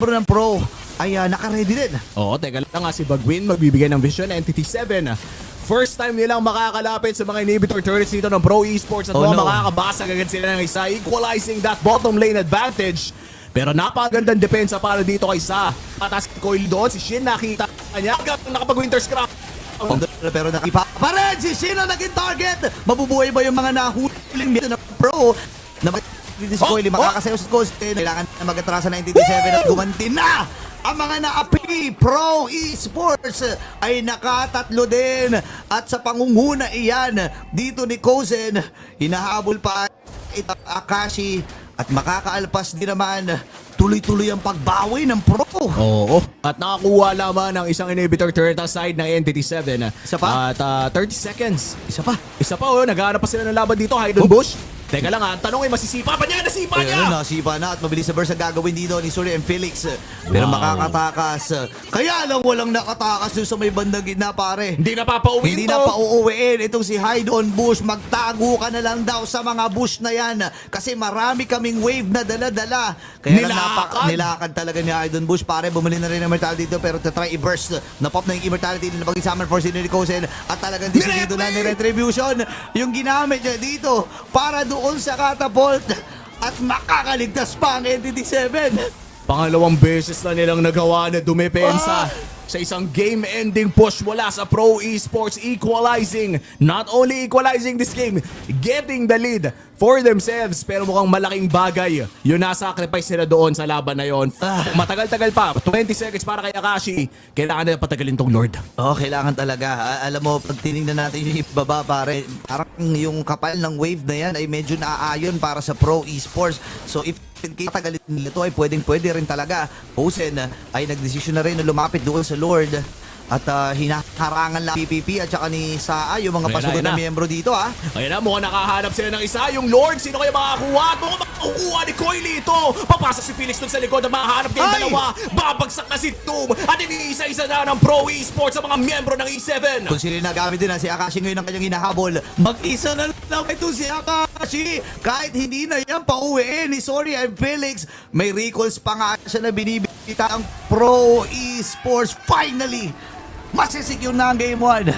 ng Pro ay naka-ready din. Oo, teka lang nga, si Bagwin magbibigay ng vision na Entity 7. First time nilang makakalapit sa mga inhibitor turrets dito ng Pro Esports at makakabasag agad sila ng isa, equalizing that bottom lane advantage. Pero napakagandang depensa para dito kay Sa. Patas Coil doon, si Shin nakita niya nakapag-winter scrap. Pero nakipa pa rin si Shino naging target. Mabubuhay ba yung mga nahuling dito ng Pro na makakasayaw sa Ghost? Kailangan na mag-atrasa ng NTT 7 at gumanti na. Ang mga naapi Pro Esports ay nakatatlo din at sa pangunguna iyan dito ni Kozen, hinahabol pa ito Akashi at makakaalpas din naman tuloy-tuloy ang pagbawi ng Pro. Oo. At nakakuha lamang ng isang inhibitor turret side ng Entity 7. Isa pa? At 30 seconds. Isa pa. Isa pa, naghahanap pa sila ng laban dito, Hidden Bush. Teka lang ang tanong ay masisipa pa niya, nasipa niya! Nasipa na at mabilis na burst ang gagawin dito ni Suri and Felix. Pero makakatakas. Kaya lang walang nakatakas dun sa may bandang gitna, pare. Hindi na papauwiin Hindi to. na pauuwiin itong si Hide on Bush. Magtago ka na lang daw sa mga bush na yan. Kasi marami kaming wave na dala-dala. Kaya lang nilakad talaga ni Hide on Bush. Pare, bumili na rin ang Immortality dito pero try i-burst. Napop na yung Immortality na pag-summon force ni Kozen. At talagang decidido na ni Retribution yung ginamit niya dito para doon sa catapult at makakaligtas pa ang Entity 7. Pangalawang beses na nilang nagawa na dumepensa sa isang game-ending push mula sa Pro Esports, not only equalizing this game, getting the lead for themselves. Pero mukhang malaking bagay yung nasacrifice sila doon sa laban na yon. Matagal-tagal pa, 20 seconds para kay Akashi. Kailangan na patagalin tong Lord. Kailangan talaga. Alam mo, pag tinignan natin yung ibaba, pare, parang yung kapal ng wave na yan ay medyo naaayon para sa Pro Esports. So if katagalin nila ito ay pwede rin talaga. Kozen ay nagdesisyon na rin na lumapit doon sa Lord at hinaharangan lang PPP at saka ni Saa yung mga pasukan na miyembro dito. Ayan na, mukhang nakahanap sila ng isa. Yung Lord, sino kaya makakuha? At mukhang makakuha ni Coily ito. Papasa si Felix dun sa likod at makahanap niya yung dalawa. Babagsak na si Doom at iniisa-isa na ng Pro Esports sa mga miyembro ng E7. Kung sino nagamit din si Akashi ngayon ang kanyang hinahabol, mag-isa na lang ito si Akashi. Kahit hindi na yan pauwiin ni Sorry and Felix, may recalls pa nga siya na binibita ang Pro Esports. Finally, masisecure na ang Game 1.